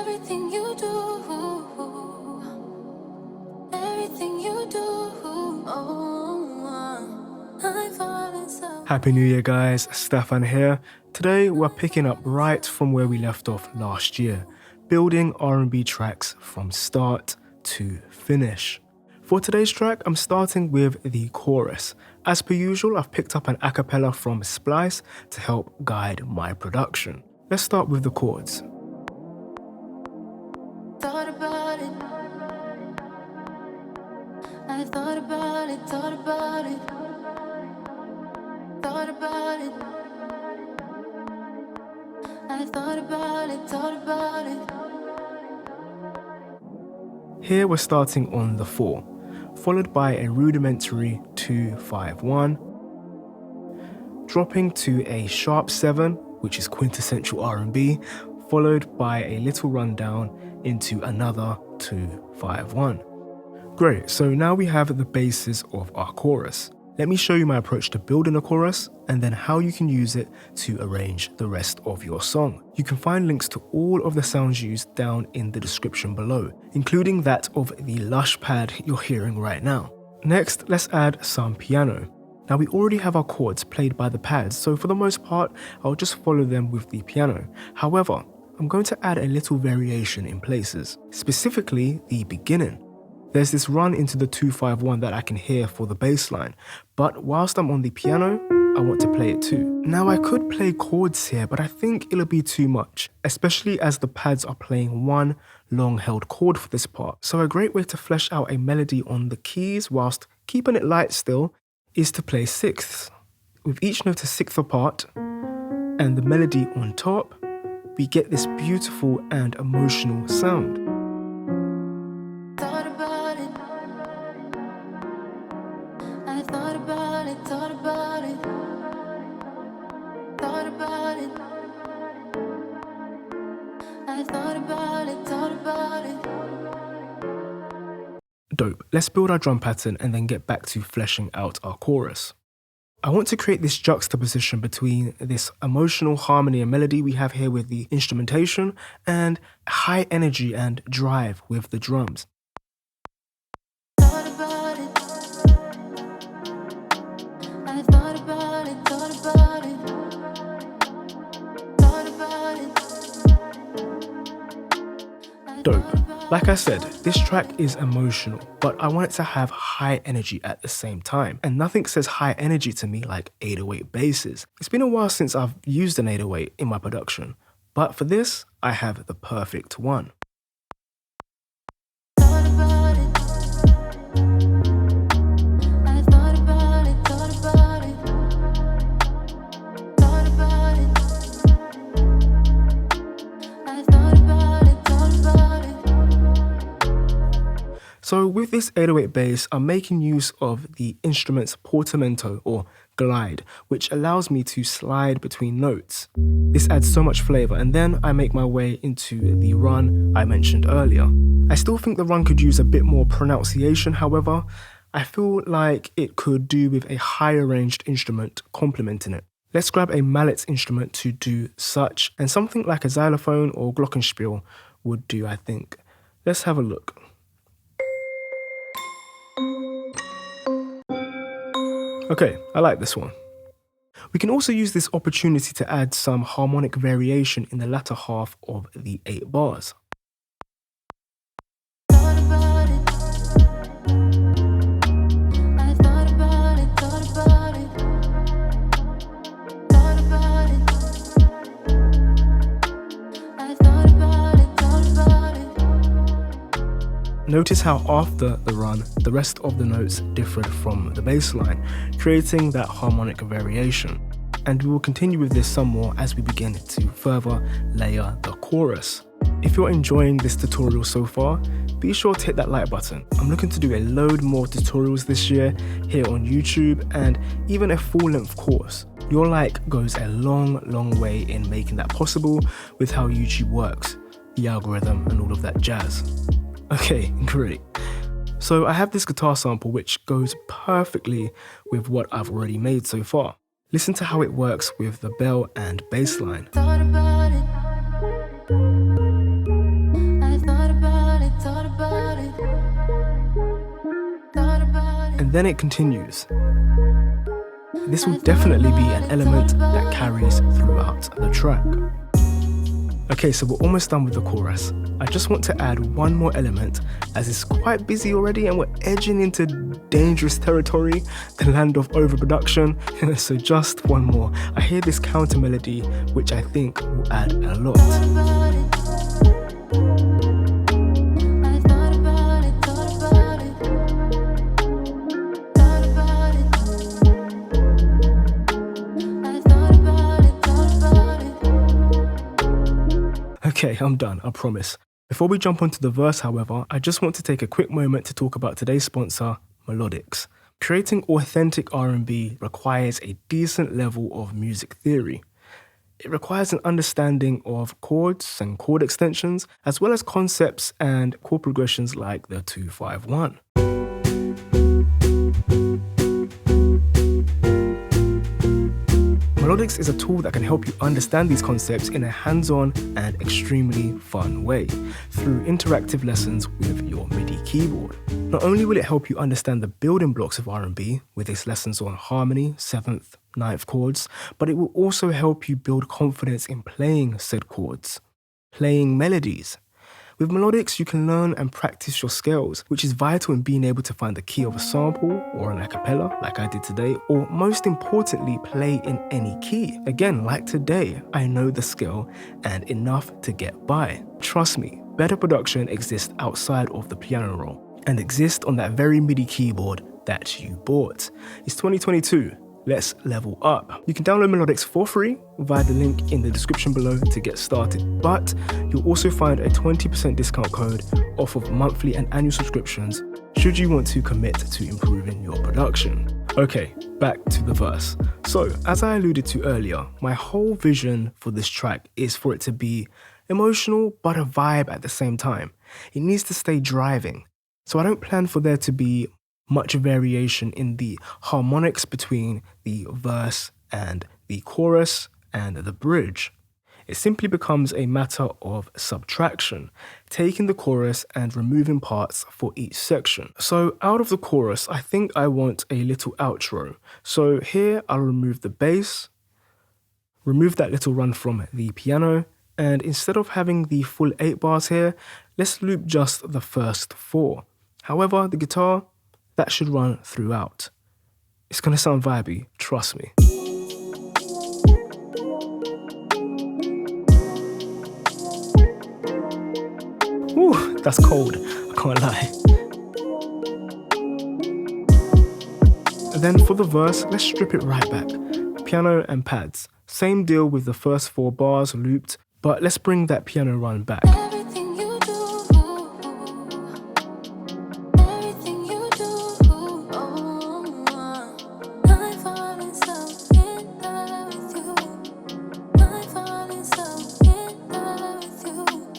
Everything you do, everything you do, I fall in love. Happy New Year guys, Stefan here. Today we're picking up right from where we left off last year, building R&B tracks from start to finish. For today's track, I'm starting with the chorus. As per usual, I've picked up an a cappella from Splice to help guide my production. Let's start with the chords. Thought about it. I thought about it, thought about it. Thought about it. I thought about it, thought about it. Here we're starting on the 4, followed by a rudimentary 2-5-1, dropping to a sharp 7, which is quintessential R&B, followed by a little rundown into another 2-5-1. Great, so now we have the basis of our chorus. Let me show you my approach to building a chorus and then how you can use it to arrange the rest of your song. You can find links to all of the sounds used down in the description below, including that of the lush pad you're hearing right now. Next, let's add some piano. Now we already have our chords played by the pads, so for the most part, I'll just follow them with the piano. However, I'm going to add a little variation in places, specifically the beginning. There's this run into the 2-5-1 that I can hear for the bass line, but whilst I'm on the piano, I want to play it too. Now I could play chords here, but I think it'll be too much, especially as the pads are playing one long held chord for this part. So a great way to flesh out a melody on the keys whilst keeping it light still is to play sixths. With each note a sixth apart and the melody on top, we get this beautiful and emotional sound. Thought about it. I thought about it, thought about it. Thought about it. I thought about it, thought about it. Dope. Let's build our drum pattern and then get back to fleshing out our chorus. I want to create this juxtaposition between this emotional harmony and melody we have here with the instrumentation and high energy and drive with the drums. Thought about it. I thought about it, thought about it. Thought about it. Dope. Like I said, this track is emotional, but I want it to have high energy at the same time. And nothing says high energy to me like 808 basses. It's been a while since I've used an 808 in my production, but for this, I have the perfect one. Thought about it. I thought about it, thought about it. Thought about it. I thought about it, thought about it. So with this 808 bass, I'm making use of the instrument's portamento or glide, which allows me to slide between notes. This adds so much flavor, and then I make my way into the run I mentioned earlier. I still think the run could use a bit more pronunciation, however, I feel like it could do with a higher ranged instrument complementing it. Let's grab a mallet instrument to do such, and something like a xylophone or glockenspiel would do, I think. Let's have a look. Okay, I like this one. We can also use this opportunity to add some harmonic variation in the latter half of the 8 bars. Thought about it. I thought about it, thought about it. Thought about it. I thought about it, thought about it. Notice how after the run, the rest of the notes differed from the bass line, creating that harmonic variation. And we will continue with this some more as we begin to further layer the chorus. If you're enjoying this tutorial so far, be sure to hit that like button. I'm looking to do a load more tutorials this year here on YouTube and even a full-length course. Your like goes a long way in making that possible with how YouTube works, the algorithm and all of that jazz. Okay, great. So I have this guitar sample which goes perfectly with what I've already made so far. Listen to how it works with the bell and bass line. Thought about it. and then it continues. This will definitely be an element that carries throughout the track. Okay, so we're almost done with the chorus. I just want to add one more element as it's quite busy already and we're edging into dangerous territory, the land of overproduction. So just one more. I hear this counter melody, which I think will add a lot. Okay, I'm done, I promise. Before we jump onto the verse, however, I just want to take a quick moment to talk about today's sponsor, Melodics. Creating authentic R&B requires a decent level of music theory. It requires an understanding of chords and chord extensions, as well as concepts and chord progressions like the 2-5-1. Melodics is a tool that can help you understand these concepts in a hands-on and extremely fun way through interactive lessons with your MIDI keyboard. Not only will it help you understand the building blocks of R&B with its lessons on harmony, 7th, 9th chords, but it will also help you build confidence in playing said chords, playing melodies. With Melodics, you can learn and practice your scales, which is vital in being able to find the key of a sample or an a cappella, like I did today, or most importantly, play in any key. Again, like today, I know the scale and enough to get by. Trust me, better production exists outside of the piano roll and exists on that very MIDI keyboard that you bought. It's 2022. Let's level up. You can download Melodics for free via the link in the description below to get started, but you'll also find a 20% discount code off of monthly and annual subscriptions should you want to commit to improving your production. Okay, back to the verse. So, as I alluded to earlier, my whole vision for this track is for it to be emotional but a vibe at the same time. It needs to stay driving. So I don't plan for there to be much variation in the harmonics between the verse and the chorus and the bridge. It simply becomes a matter of subtraction, taking the chorus and removing parts for each section. So out of the chorus, I think I want a little outro. So here I'll remove the bass, remove that little run from the piano, and instead of having the full 8 bars here, let's loop just the first 4. However, the guitar, that should run throughout. It's gonna sound vibey, trust me. Whew, that's cold, I can't lie. And then for the verse, let's strip it right back. Piano and pads. Same deal with the first 4 bars looped, but let's bring that piano run back.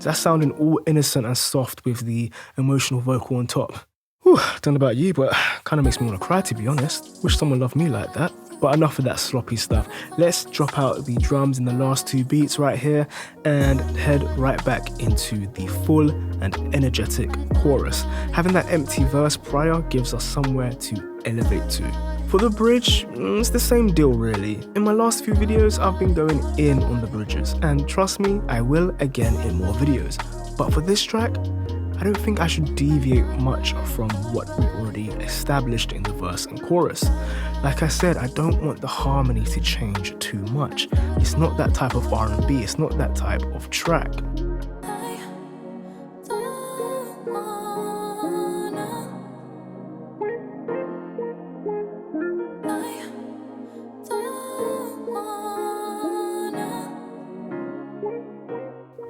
That's sounding all innocent and soft with the emotional vocal on top. Whew, don't know about you, but kind of makes me want to cry, to be honest. Wish someone loved me like that. But enough of that sloppy stuff. Let's drop out the drums in the last 2 beats right here and head right back into the full and energetic chorus. Having that empty verse prior gives us somewhere to elevate to. For the bridge, it's the same deal really. In my last few videos, I've been going in on the bridges, and trust me, I will again in more videos. But for this track, I don't think I should deviate much from what we've already established in the verse and chorus. Like I said, I don't want the harmony to change too much. It's not that type of R&B, it's not that type of track.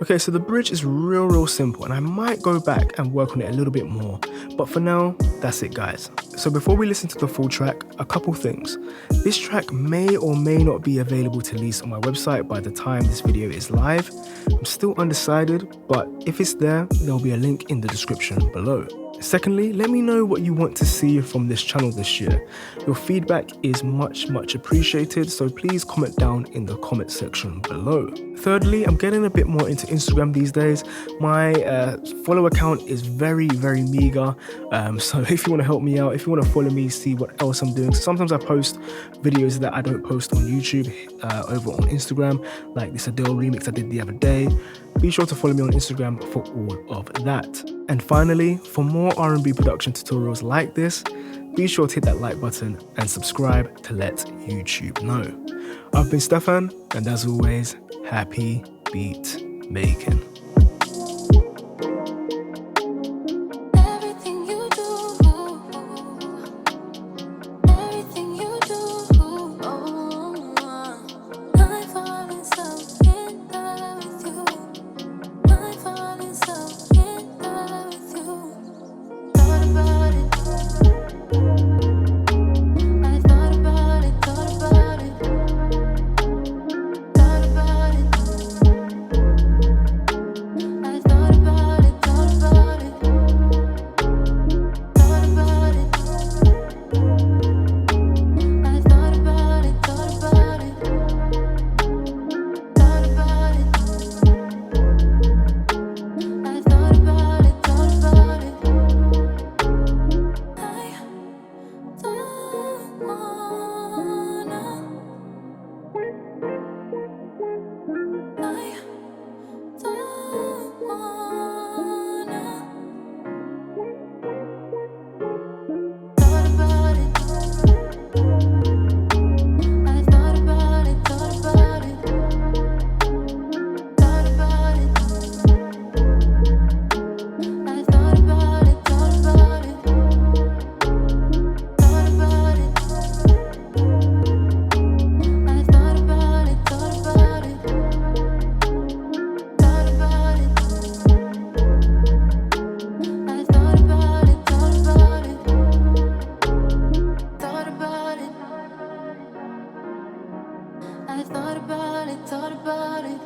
Okay, so the bridge is real simple, and I might go back and work on it a little bit more, but for now, that's it guys. So before we listen to the full track, a couple things. This track may or may not be available to release on my website by the time this video is live. I'm still undecided, but if it's there, there'll be a link in the description below. Secondly, let me know what you want to see from this channel this year. Your feedback is much appreciated, so please comment down in the comment section below. Thirdly, I'm getting a bit more into Instagram these days. My follow account is very meager, so if you want to help me out, if you want to follow me, see what else I'm doing. Sometimes I post videos that I don't post on YouTube over on Instagram, like this Adele remix I did the other day. Be sure to follow me on Instagram for all of that. And finally, for more R&B production tutorials like this, be sure to hit that like button and subscribe to let YouTube know. I've been Stefan, and as always, happy beat making. Everything you do, everything you do, I fall in love with you. I fall in love with you. Thought about it. I thought about it. Thought about it. Thought about it. I thought about it. Thought about it. Thought about it. I thought about it. Thought about it. Thought about it. I thought about it. Thought about it. I don't wanna. I don't wanna. Thought about it. I thought about it. Thought about it. Thought about it. I thought about it. Thought about it. Thought about it. I thought about it. Thought about it. Thought about it. I thought about it. Thought about it. Thought about it. I thought about it. Thought about it.